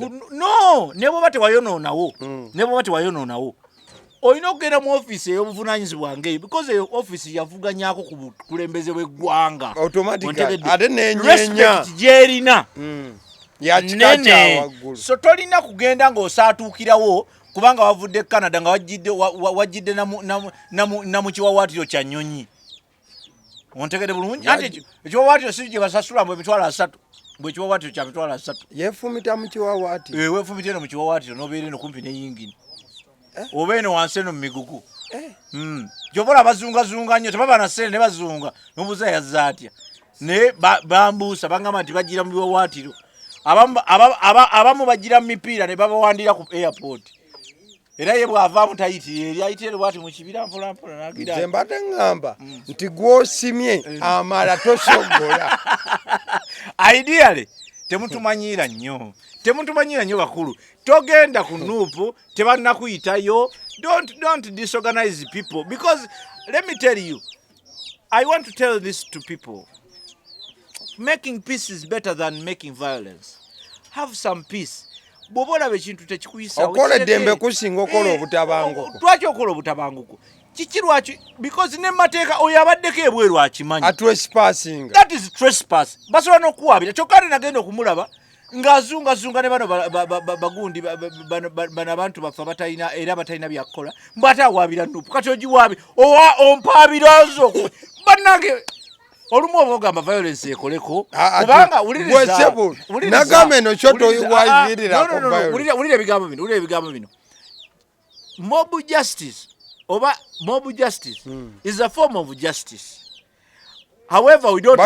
no nebo bate wayonoonawo nebo bate wayonoonawo oyina okugenda mu office ey'obuvunanyizibwa ngeyo because eyo office yavuganyako ku bukulembeze bw'eggwanga ate nenyenya gyerina yakika kyawaggulu so tolina kugenda ng'osaatuukirawo kubanga wavudde Canada nga wajjidde na mu kiwawaatiro kya nnyonyi ontegede bulungi anti ekiwawaatiro si gye basasula mu emitwalo 3 bwe kiwawaatiro kya mitwalo 3 yeefumita mu kiwawaatiro weefumita eno mu kiwawaatiro n'obeera eno kumpi ne yingini oba eno wansi eno mu migugu gyobola abazungazunga nnyo tebaba na ssente ne bazunga n'obuuza yazza atya naye bambuusa bagamba nti bagira mu biwawaatiro abamu bagira mu mipiira ne babawandira ku airport era ye bw'avaamu tayitire bwati mu kibira mpolampola nagira nze mbadde ŋŋamba nti gw'osimye amala tosogola ideally temutumanyira nnyo bakulu togenda ku nuupu tebannakuyitayo don't disorganize people because let me tell you I want to tell this to people making peace is better than making violence have some peace bobola bekintu tekikuyisa okola dembe kusinga okola obutabanguko twaki okola obutabanguko kikirwaki because ne mateeka oyo abaddeko ebweru akimanyi trespassing that is trespass basobola n'okuwabira kyokka nagenda okumulaba ng'azungazunga ne bano bagundi bano abantu baffe batalina era batalina byakukola mbwate awaabira nuupu kati ogiwaabi ompaabirazo bannange olumu oba ogamba violence ekoleko kubanga nagamba eno kyotoyiwayirirako wulira ebigambo bino mob justice is a form of justice. However, we don't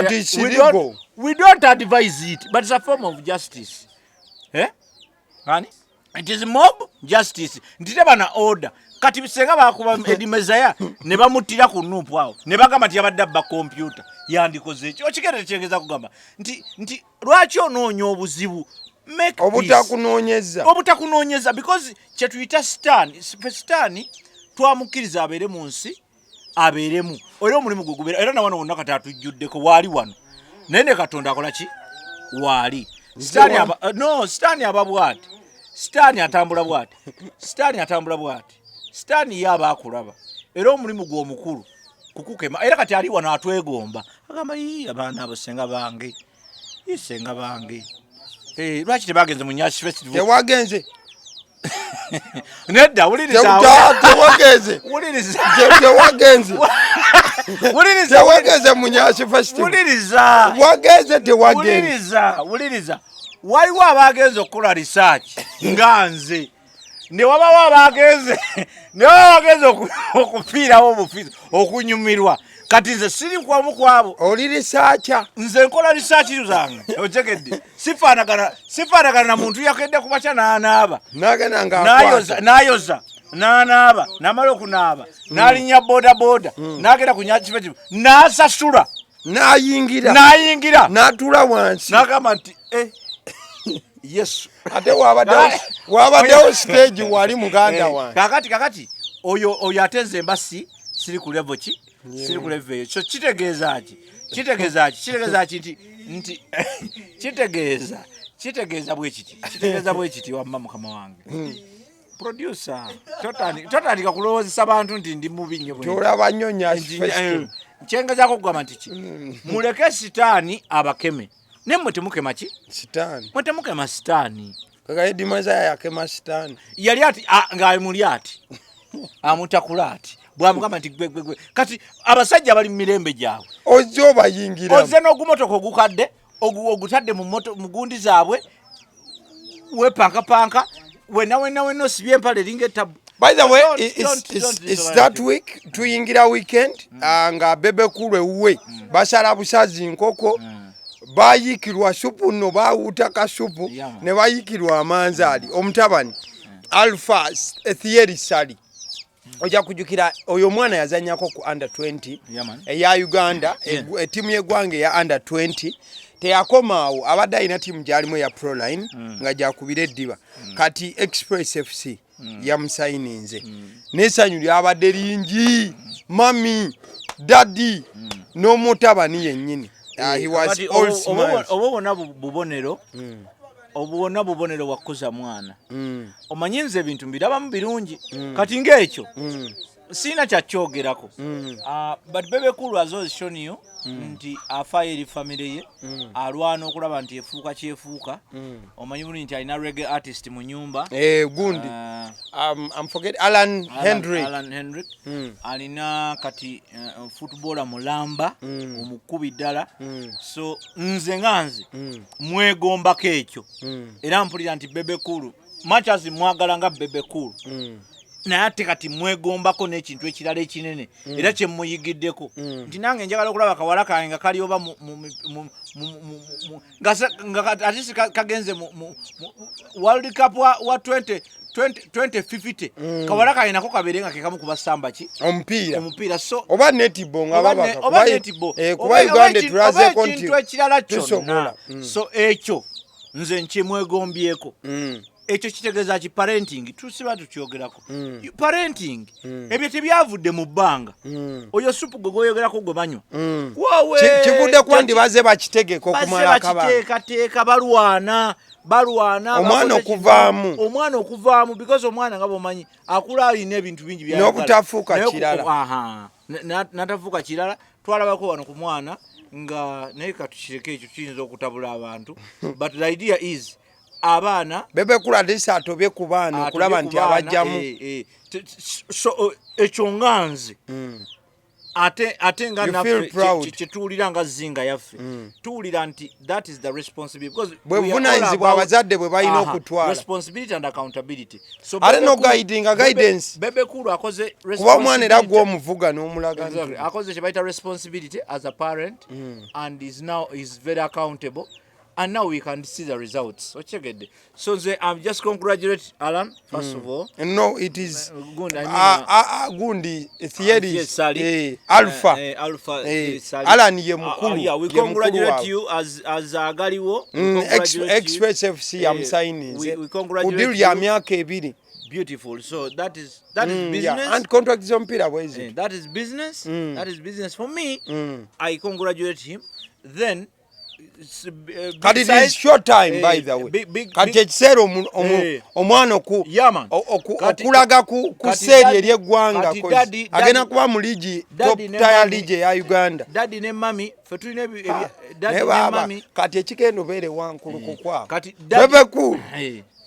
advise it, but it's a form of justice. Honey? It is mob justice. Nditeba na order. Kati bisenga bakuba edimezaya ne bamutira ku nuupu awo. Ne bagamba nti yabadde abba computer. Yandikoze ekyo. Okigenda kyengeza kugamba. Nti lwaki onoonya obuzibu? Make obutakunoonyeza because kye tuyita sitaani twamukkiriza abeere mu nsi abeeremu era omulimu gwe gubeera era nawano wonna kati atujjuddeko waali wano naye ne Katonda akola ki waali sitaani aba bw'ati sitaani atambula bw'ati sitaani ye aba akulaba era omulimu gwe omukulu kukukema era kati ali wano atwegomba agamba abaana abo senga bange isenga bange lwaki tebagenze mu Nyash festival tewagenze nedda wuliriza tewagenze tewagenze mu Nyash festival wuliriza waliwo abagenze okukola research nga nze ne wabawo abagenze okufiirawo obufizi okunyumirwa kati nze siri kwamu kwabo oli researcher nze nkola research zange otegedde sifaanagana na muntu yakedde kubaca n'anaaba n'ayoza n'anaaba n'amala okunaaba n'alinnya bodaboda n'agenda ku Nyash festival n'asasula n'ayingira n'atuula wansi n'agamba nti Yesu ate wabaddewo stage wali muganda wange kakati oyo ate nze mbasi siri ku level ki siri ku level eyo so kitegeeza ki nti kitegeeza bwe kiti wamma mukama wange producer totandika kulowoozesa bantu nti ndi mubi nnyo tolaba nnyo Nyash festival kyengezaako okugamba nti ki muleke sitaani abakeme ne mwe temukema ki sitaani mwe temukema sitaani kakaedimaza yakema sitaani yali ati ng'amuli ati amutakula ati bwamugamba nti gwe kati abasajja bali mu mirembe gyabwe ozze obayingira ozze n'ogumotoka ogukadde ogutadde mu gundi zaabwe wepankapanka wenna osibye empale eringa ettabu. By the way, it's that week tuyingira weekend nga Bebe kulwe uwe basala busazi nkoko bayikirwa supu no bawuta kasupu ne bayikirwa amanzali Mutabani Alpha theory sali oja kujukira oyo mwana yazanyako ku under 20 ya Uganda timu y'egwange ya under 20 teyakomaawo abadde alina timu gyalimu ya Proline nga jakubira eddiba kati Express FC yamusayininze n'essanyu lyabadde lingi mami daddy n'Omutabani yennyini he was all smiles obubona bubonero wakuza mwana omanyi nze ebintu mbirabamu birungi kati ng'ekyo sina kyakyogerako but Bebe Cool has always shown you nti afaayo eri family ye alwana okulaba nti efuuka kyefuuka omanyi bulungi nti alina reggae artist mu nyumba gundi I'm forget Alan Hendrick alina kati footballer mulamba omukubi ddala so nze nganze mwegombako ekyo era mpulira nti Bebe Cool much as mwagala nga Bebe Cool naye ate kati mwegombako n'ekintu ekirala ekinene era kye muyigiddeko nti nange njagala okulaba akawala kange nga kali oba ate kagenze mu World Cup wa 2050 kawala kange nako kabeere nga kekamu kuba samba ki omupiira so oba netball nga oba netball kuba Uganda tulaze ekintu ekirala kyonna so ekyo nze nkyemwegombyeko ekyo kitegeeza ki parenting tusiba tukyogerako parenting ebyo tebyavudde mu bbanga oyo supu gwe goyogerako gwe banywa kivudde kuba ndibaze bakitegeka okumala akabakiteekateeka balwana omwana okuvaamu because omwana nga bomanyi akula alina ebintu bingi n'obutafuuka kirala natafuuka kirala twalabako wano ku mwana nga naye katukireko ekyo kiyinza okutabula abantu but the idea is abaana Bebe Cool adisa atobye ku baana okulaba nti abajjamu so ekyo nganze ate nga naffe kyetuwulira nga zinga yaffe tuwulira nti that is the responsibility because bwevunaanyizibwa abazadde bwe balina okutwala responsibility and accountability so ate no guidance Bebe Cool akoze kuba omwana era gw'omuvuga n'omulaga akoze kye bayita responsibility as a parent and is very accountable. And now we can see the results. So check it. So I'm just congratulate Alan first of all. No, it is Gundi theory Alpha Alan ye mukulu. Yeah, we congratulate you as agaliwo. Express FC I'm signing. We congratulate you. Ya myaka ebiri. Beautiful. So that is business. Yeah, and contract is on Peter. Where is it? That is business. That is business for me. I congratulate him. Then Kati it is short time by the way. Kati ekiseera omwana okulaga ku seeri ery'eggwanga agenda kuba mu ligi top tier league ya Uganda. Daddy ne mami fe tulina daddy ne mami kati ekigendo beere wankuluku kwa. Bebe ku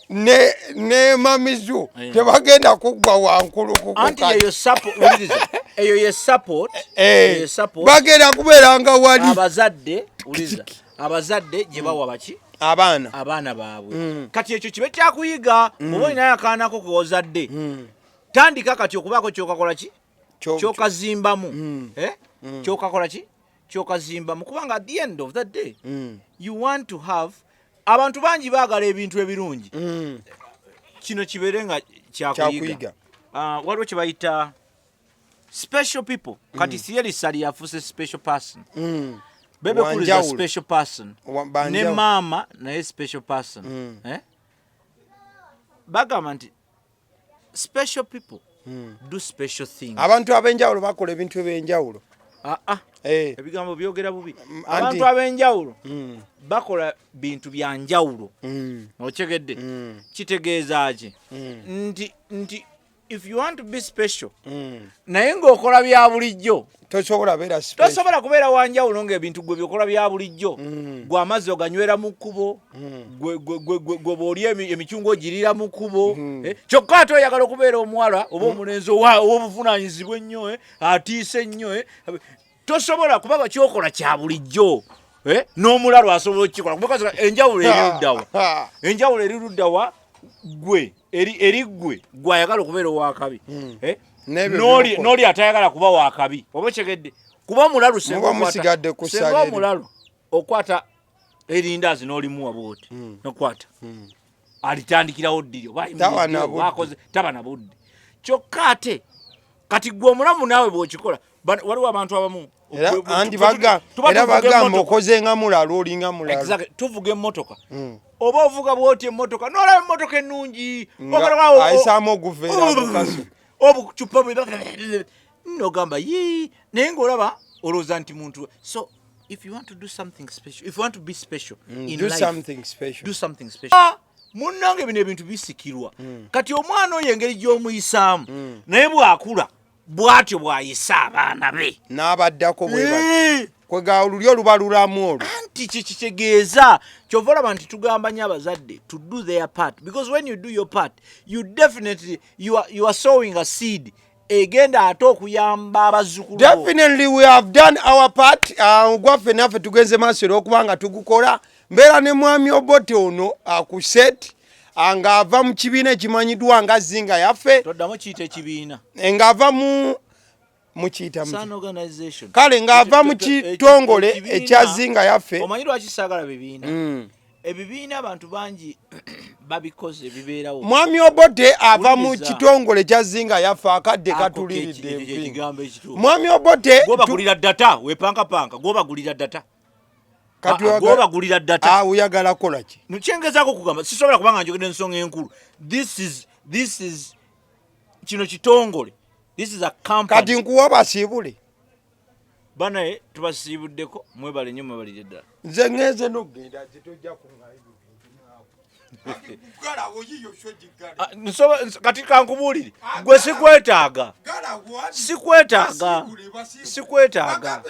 ne mamizu tebagenda kuggwa wankuluku kwa. Anti eyo support uliriza. Eyo ye support. Bagenda kubeeranga wali. Abazadde uliriza. Abazadde gye bawa baki abaana baabwe kati ekyo kibe kyakuyiga oba olina akaanako kozadde tandika kati okubaako kyokakola ki kyokazimbamu kyokakola ki kyokazimbamu kubanga at the end of the day you want to have abantu bangi baagala ebintu ebirungi kino kibeere nga kyakuyiga waliwo kye bayita special people kati siyeri yafuuse special person Bebe is a special person. Ne mama na a special person. Bagamanti special people do special things. Abantu abenjawulo bakola ebintu ebyenjawulo. Ebigambo byogera bubi. Abantu abenjawulo bakola bintu byanjawulo. Okyegedde. Kitegeeza ki? Nti if you want to be special, naye ng'okola bya bulijjo. Tosobola beera special. Tosobola kubeera wanjawulo ng'ebintu gwe byokola bya bulijjo. Gwe amazzi oganywera mu kkubo. Gwe bw'olya emikyungo ogirira mu kkubo. Kyokka ate oyagala okubeera omuwala oba omulenzi ow'obuvunaanyizibwa ennyo atiise nnyo. Tosobola kuba kyokola kya bulijjo. N'omulalo asobola okukikola. Kubanga enjawulo eriruddawa. Enjawulo eriruddawa gwe eri gwe ayagala okubeera owakabi. Noli atayagala kuba wakabi. Oba kyegedde kuba mulalu senga omulalu okwata erindazi n'olimuwa bwoti nokwata alitandikirawo ddiryo bakoze taba na budde kyokka ate kati gwe omulamu naawe bw'okikola waliwo abantu abamu era bagamba okoze nga mulalu olinga mulalu. Tuvuga emmotoka oba ovuga bwoti emmotoka n'olaba emmotoka ennungi ayisaamu oguveera bukaso obucupa nogamba naye ng'olaba olowooza nti muntu. So if you want to do something special, if you want to be special in life, do something special. Munnange bino ebintu bisikirwa kati omwana oyo engeri gy'omuyisaamu naye bw'akula bw'atyo bw'ayisa abaana be n'abaddako kwega olulyo lubalulamu olwo. Anti kitegeeza kyova olaba nti tugamba nnyo abazadde to do their part because when you do your part you definitely you are sowing a seed egenda ate okuyamba abazzukulu. Definitely we have done our part. Gwaffe naffe tugenze maaso era okubanga tugukola. Mbeera ne mwami Obote ono akuset ng'ava mu kibiina ekimanyiddwa nga Zinga yaffe. Toddamu kiyita ekibiina. Ng'ava mukiyita kale ng'ava mu kitongole ekya Zinga yaffe. Omanyi lwaki saagala bibiina? Ebibiina abantu bangi babikoze ebibeerawo. Mwami Obote ava mu kitongole kya Zinga yaffe akadde katuliridde ekigambo ekituufu. Mwami Obote gw'obagulira data wepankapanka gw'obagulira data. Gw'obagulira data. Oyagala kola ki? Nkyengezaako kugamba sisobola kubanga njogedde ensonga enkulu. This is kino kitongole. This is a company. Kati nkuwa basiibule. Banaye tubasiibuddeko mwebale nnyo mwebalire ddala. Nze ngeze n'ogenda tojja kungayo. Kati kankubuulire gwe sikwetaaga. Sikwetaaga.